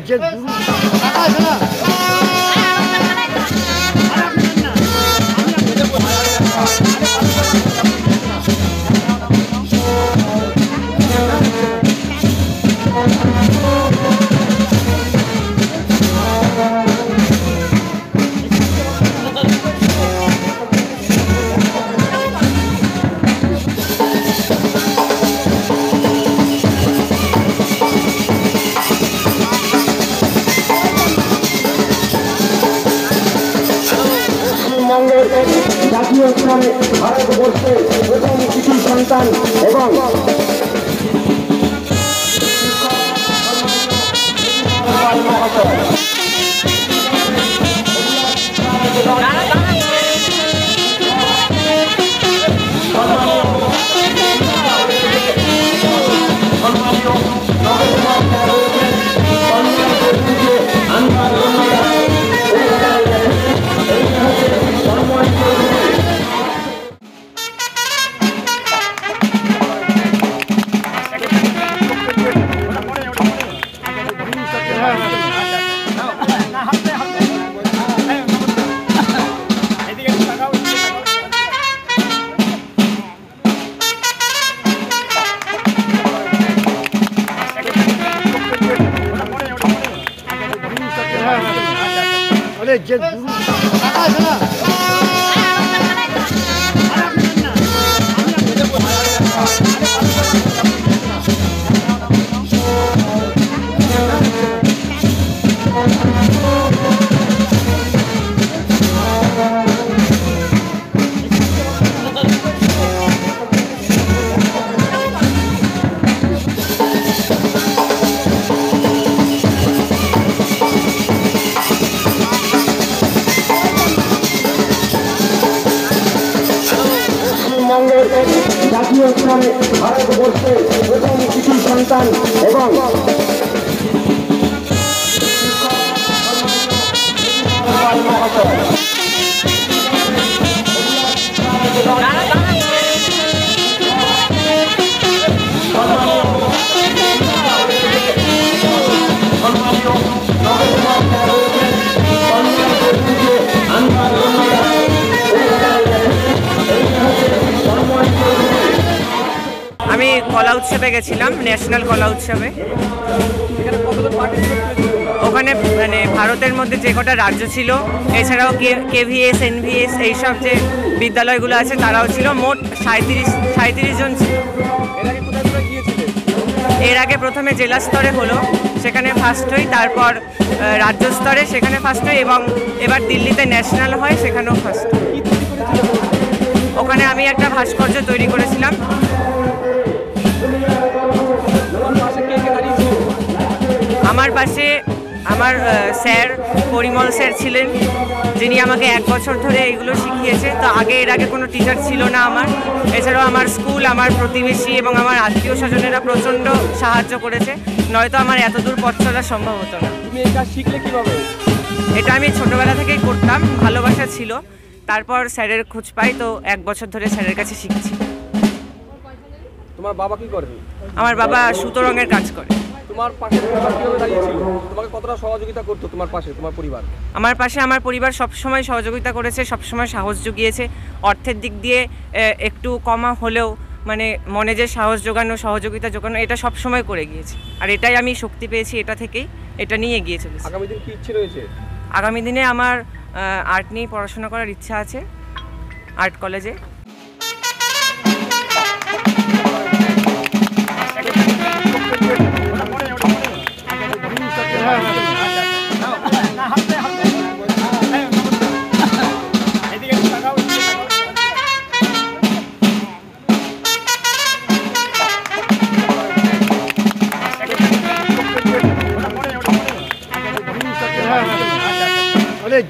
যে গুরু আছে না জাতীয় স্তরে ভারতবর্ষের প্রথম কৃষি সন্তান এবং যে গুরু আছে না জাতীয় স্তরে ভারতবর্ষের প্রথম কৃষি সন্তান এবং আমি কলা উৎসবে গেছিলাম, ন্যাশনাল কলা উৎসবে। ওখানে মানে ভারতের মধ্যে যে কটা রাজ্য ছিল, এছাড়াও কেভিএস, এনভিএস এইসব যে বিদ্যালয়গুলো আছে তারাও ছিল। মোট 37 জন ছিল। এর আগে প্রথমে জেলা স্তরে হলো, সেখানে ফার্স্ট হই, তারপর রাজ্য স্তরে সেখানে ফার্স্ট হই, এবং এবার দিল্লিতে ন্যাশনাল হয়, সেখানেও ফার্স্ট হই। ওখানে আমি একটা ভাস্কর্য তৈরি করেছিলাম। আমার পাশে আমার স্যার পরিমল স্যার ছিলেন, যিনি আমাকে 1 বছর ধরে এগুলো শিখিয়েছে। তো এর আগে কোনো টিচার ছিল না আমার। এছাড়াও আমার স্কুল, আমার প্রতিবেশী এবং আমার আত্মীয় স্বজনেরা প্রচণ্ড সাহায্য করেছে, নয়তো আমার এত দূর পথ চলা সম্ভব হতো না। তুমি এই কাজ শিখলে কীভাবে? এটা আমি ছোটোবেলা থেকেই করতাম, ভালোবাসা ছিল। তারপর স্যারের খোঁজ পাই, তো 1 বছর ধরে স্যারের কাছে শিখছি। তোমার বাবা কি করে? আমার বাবা সুতো রঙের কাজ করে। তোমার পাশে পরিবার কিভাবে দাঁড়িয়েছিল? তোমাকে কতটা সহযোগিতা করতো তোমার পাশে তোমার পরিবার? আমার পাশে আমার পরিবার সবসময় সহযোগিতা করেছে, সবসময় সাহস জুগিয়েছে। অর্থের দিক দিয়ে একটু কমা হলেও মানে মনে যে সাহস জোগানো, সহযোগিতা জোগানো, এটা সবসময় করে গিয়েছে। আর এটাই আমি শক্তি পেয়েছি, এটা থেকেই এটা নিয়ে এগিয়ে চলেছি। আগামী দিন কী ইচ্ছে রয়েছে? আগামী দিনে আমার আর্ট নিয়ে পড়াশোনা করার ইচ্ছা আছে, আর্ট কলেজে।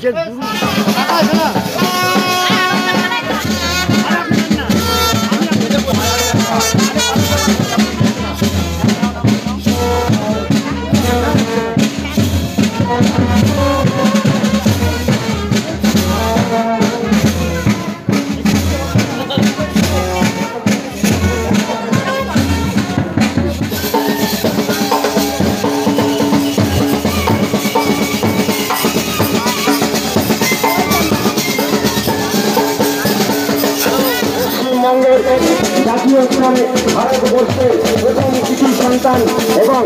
যে গুরু আছে না জাতীয় স্তরে ভারতবর্ষের প্রথম কৃতি সন্তান এবং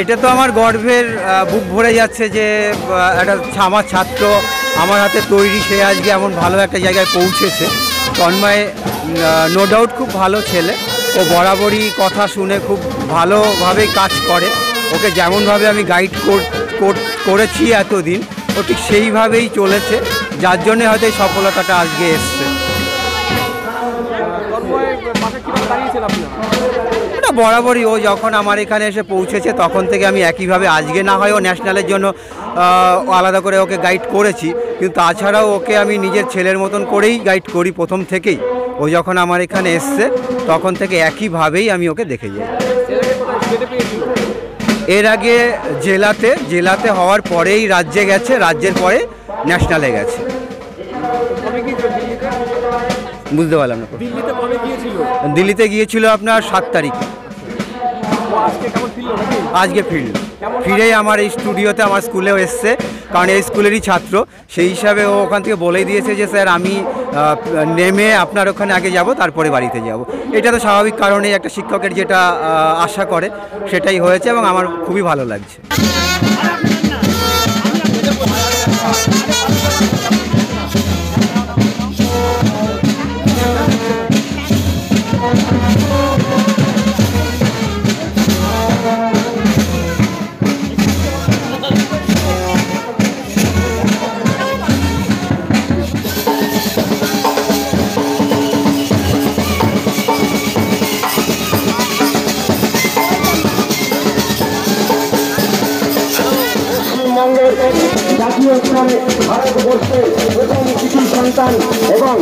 এটা তো আমার গর্বের বুক ভরে যাচ্ছে যে একটা আমার ছাত্র আমার হাতে তৈরি, সে আজকে এমন ভালো একটা জায়গায় পৌঁছেছে। তন্ময় নো ডাউট খুব ভালো ছেলে, ও বরাবরই কথা শুনে খুব ভালোভাবেই কাজ করে। ওকে যেমনভাবে আমি গাইড করেছি এতদিন, ও ঠিক সেইভাবেই চলেছে, যার জন্যে হয়তো এই সফলতাটা আজকে এসছে। এটা বরাবরই ও যখন আমার এখানে এসে পৌঁছেছে তখন থেকে আমি একইভাবে, আজকে না হয় ও ন্যাশনালের জন্য আলাদা করে ওকে গাইড করেছি, কিন্তু তাছাড়াও ওকে আমি নিজের ছেলের মতন করেই গাইড করি প্রথম থেকেই। ও যখন আমার এখানে এসছে তখন থেকে একইভাবেই আমি ওকে দেখে যাই। এর আগে জেলাতে হওয়ার পরেই রাজ্যে গেছে, রাজ্যের পরে ন্যাশনালে গেছে। বুঝতে পারলাম না। দিল্লিতে গিয়েছিল আপনার 7 তারিখে। আজকে ফিরেই আমার এই স্টুডিওতে আমার স্কুলেও এসছে, কারণ এই স্কুলেরই ছাত্র, সেই হিসাবে ও ওখান থেকে বলেই দিয়েছে যে স্যার আমি নেমে আপনার ওখানে আগে যাব, তারপরে বাড়িতে যাব। এটা তো স্বাভাবিক কারণে একটা শিক্ষকের যেটা আশা করে সেটাই হয়েছে এবং আমার খুবই ভালো লাগছে। জাতীয় স্তরে ভারতবর্ষের প্রথম কৃতি সন্তান এবং